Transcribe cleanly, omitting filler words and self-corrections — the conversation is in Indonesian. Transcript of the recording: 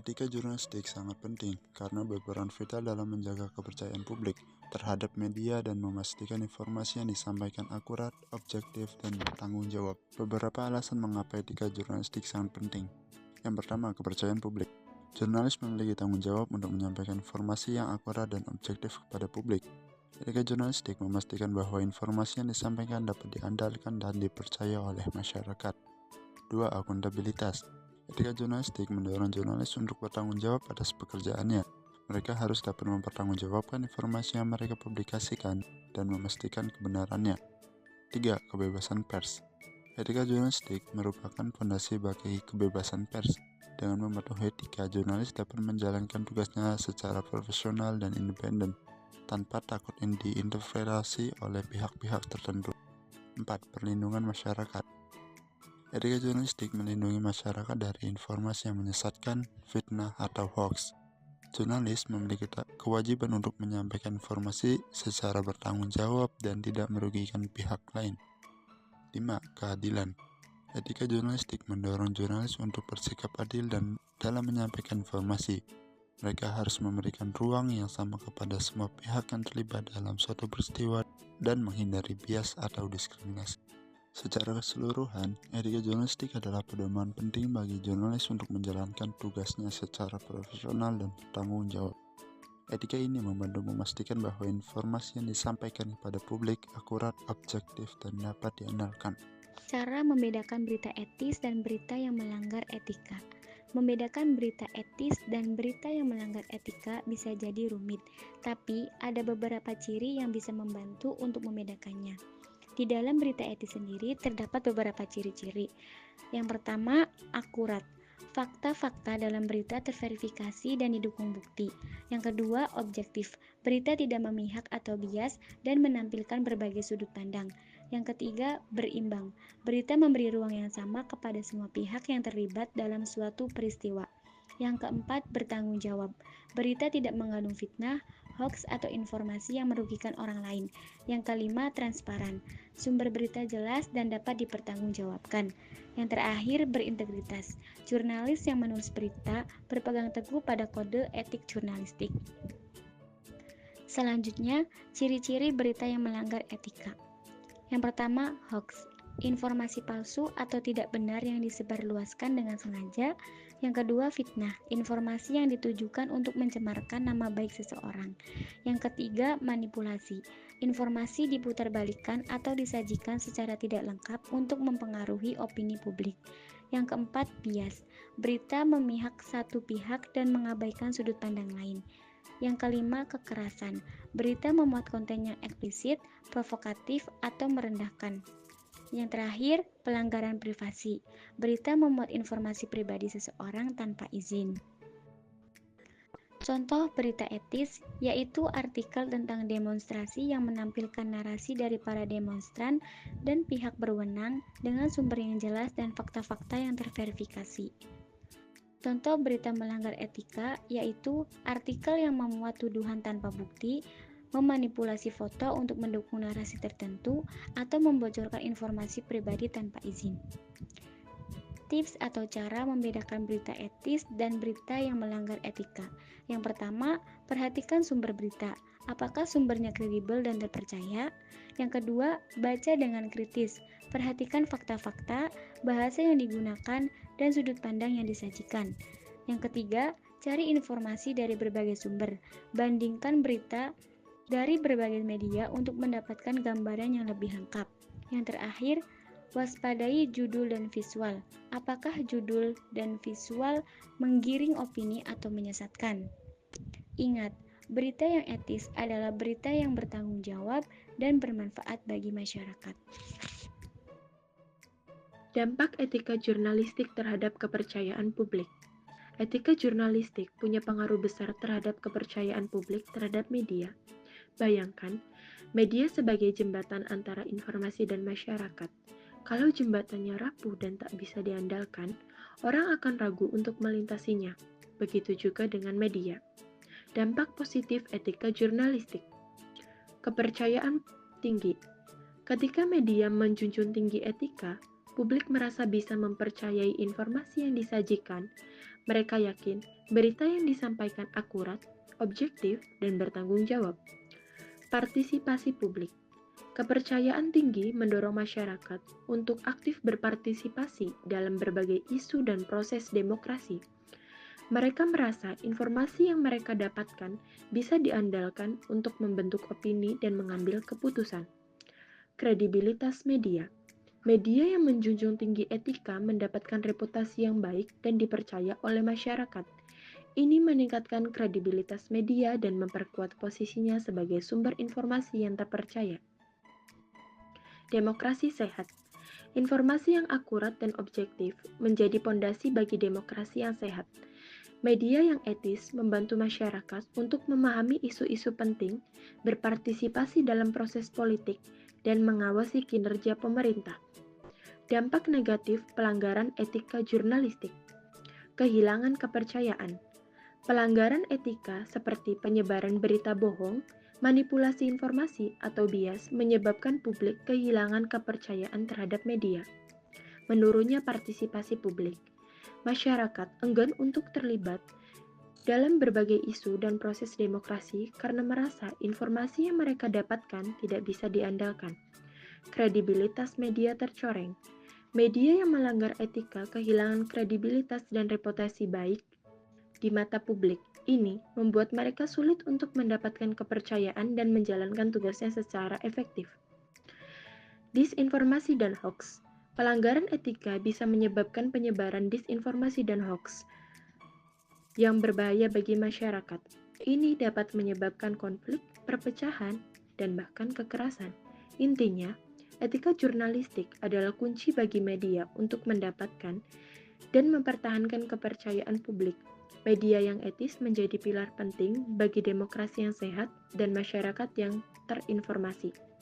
Etika jurnalistik sangat penting karena berperan vital dalam menjaga kepercayaan publik terhadap media dan memastikan informasi yang disampaikan akurat, objektif, dan bertanggung jawab. Beberapa alasan mengapa etika jurnalistik sangat penting. Yang pertama, kepercayaan publik. Jurnalis memiliki tanggung jawab untuk menyampaikan informasi yang akurat dan objektif kepada publik. Etika jurnalistik memastikan bahwa informasi yang disampaikan dapat diandalkan dan dipercaya oleh masyarakat. 2. Akuntabilitas. Etika jurnalistik mendorong jurnalis untuk bertanggung jawab atas pekerjaannya. Mereka harus dapat mempertanggungjawabkan informasi yang mereka publikasikan dan memastikan kebenarannya. 3. Kebebasan pers. Etika jurnalistik merupakan fondasi bagi kebebasan pers. Dengan mematuhi etika, jurnalis dapat menjalankan tugasnya secara profesional dan independen, tanpa takut diinterferensi oleh pihak-pihak tertentu. 4. Perlindungan masyarakat. Etika jurnalistik melindungi masyarakat dari informasi yang menyesatkan, fitnah, atau hoax. Jurnalis memiliki kewajiban untuk menyampaikan informasi secara bertanggung jawab dan tidak merugikan pihak lain. 5. Keadilan. Etika jurnalistik mendorong jurnalis untuk bersikap adil dan dalam menyampaikan informasi. Mereka harus memberikan ruang yang sama kepada semua pihak yang terlibat dalam suatu peristiwa dan menghindari bias atau diskriminasi. Secara keseluruhan, etika jurnalistik adalah pedoman penting bagi jurnalis untuk menjalankan tugasnya secara profesional dan bertanggung jawab. Etika ini membantu memastikan bahwa informasi yang disampaikan kepada publik akurat, objektif, dan dapat diandalkan. Cara membedakan berita etis dan berita yang melanggar etika. Membedakan berita etis dan berita yang melanggar etika bisa jadi rumit, tapi ada beberapa ciri yang bisa membantu untuk membedakannya. Di dalam berita etis sendiri terdapat beberapa ciri-ciri. Yang pertama, akurat. Fakta-fakta dalam berita terverifikasi dan didukung bukti. Yang kedua, objektif. Berita tidak memihak atau bias dan menampilkan berbagai sudut pandang. Yang ketiga, berimbang. Berita memberi ruang yang sama kepada semua pihak yang terlibat dalam suatu peristiwa. Yang keempat, bertanggung jawab. Berita tidak mengandung fitnah, hoax, atau informasi yang merugikan orang lain. Yang kelima, transparan. Sumber berita jelas dan dapat dipertanggungjawabkan. Yang terakhir, berintegritas. Jurnalis yang menulis berita berpegang teguh pada kode etik jurnalistik. Selanjutnya, ciri-ciri berita yang melanggar etika. Yang pertama, hoax. Informasi palsu atau tidak benar yang disebarluaskan dengan sengaja. Yang kedua, fitnah, informasi yang ditujukan untuk mencemarkan nama baik seseorang. Yang ketiga, manipulasi, informasi diputarbalikkan atau disajikan secara tidak lengkap untuk mempengaruhi opini publik. Yang keempat, bias, berita memihak satu pihak dan mengabaikan sudut pandang lain. Yang kelima, kekerasan, berita memuat konten yang eksplisit, provokatif, atau merendahkan. Yang terakhir, pelanggaran privasi. Berita memuat informasi pribadi seseorang tanpa izin. Contoh berita etis yaitu artikel tentang demonstrasi yang menampilkan narasi dari para demonstran dan pihak berwenang dengan sumber yang jelas dan fakta-fakta yang terverifikasi. Contoh berita melanggar etika yaitu artikel yang memuat tuduhan tanpa bukti, memanipulasi foto untuk mendukung narasi tertentu, atau membocorkan informasi pribadi tanpa izin. Tips atau cara membedakan berita etis dan berita yang melanggar etika. Yang pertama, perhatikan sumber berita. Apakah sumbernya kredibel dan terpercaya? Yang kedua, baca dengan kritis. Perhatikan fakta-fakta, bahasa yang digunakan, dan sudut pandang yang disajikan. Yang ketiga, cari informasi dari berbagai sumber. Bandingkan berita dari berbagai media untuk mendapatkan gambaran yang lebih lengkap. Yang terakhir, waspadai judul dan visual. Apakah judul dan visual menggiring opini atau menyesatkan? Ingat, berita yang etis adalah berita yang bertanggung jawab dan bermanfaat bagi masyarakat. Dampak etika jurnalistik terhadap kepercayaan publik. Etika jurnalistik punya pengaruh besar terhadap kepercayaan publik terhadap media. Bayangkan, media sebagai jembatan antara informasi dan masyarakat. Kalau jembatannya rapuh dan tak bisa diandalkan, orang akan ragu untuk melintasinya. Begitu juga dengan media. Dampak positif etika jurnalistik. Kepercayaan tinggi. Ketika media menjunjung tinggi etika, publik merasa bisa mempercayai informasi yang disajikan, Mereka yakin berita yang disampaikan akurat, objektif, dan bertanggung jawab. Partisipasi publik. Kepercayaan tinggi mendorong masyarakat untuk aktif berpartisipasi dalam berbagai isu dan proses demokrasi. Mereka merasa informasi yang mereka dapatkan bisa diandalkan untuk membentuk opini dan mengambil keputusan. Kredibilitas media. Media yang menjunjung tinggi etika mendapatkan reputasi yang baik dan dipercaya oleh masyarakat. Ini meningkatkan kredibilitas media dan memperkuat posisinya sebagai sumber informasi yang terpercaya. Demokrasi sehat. Informasi yang akurat dan objektif menjadi pondasi bagi demokrasi yang sehat. Media yang etis membantu masyarakat untuk memahami isu-isu penting, berpartisipasi dalam proses politik, dan mengawasi kinerja pemerintah. Dampak negatif pelanggaran etika jurnalistik. Kehilangan kepercayaan. Pelanggaran etika seperti penyebaran berita bohong, manipulasi informasi, atau bias menyebabkan publik kehilangan kepercayaan terhadap media. Menurunnya partisipasi publik. Masyarakat enggan untuk terlibat dalam berbagai isu dan proses demokrasi karena merasa informasi yang mereka dapatkan tidak bisa diandalkan. Kredibilitas media tercoreng. Media yang melanggar etika kehilangan kredibilitas dan reputasi baik di mata publik. Ini membuat mereka sulit untuk mendapatkan kepercayaan dan menjalankan tugasnya secara efektif. Disinformasi dan hoax. Pelanggaran etika bisa menyebabkan penyebaran disinformasi dan hoax yang berbahaya bagi masyarakat. Ini dapat menyebabkan konflik, perpecahan, dan bahkan kekerasan. Intinya, etika jurnalistik adalah kunci bagi media untuk mendapatkan dan mempertahankan kepercayaan publik. Media yang etis menjadi pilar penting bagi demokrasi yang sehat dan masyarakat yang terinformasi.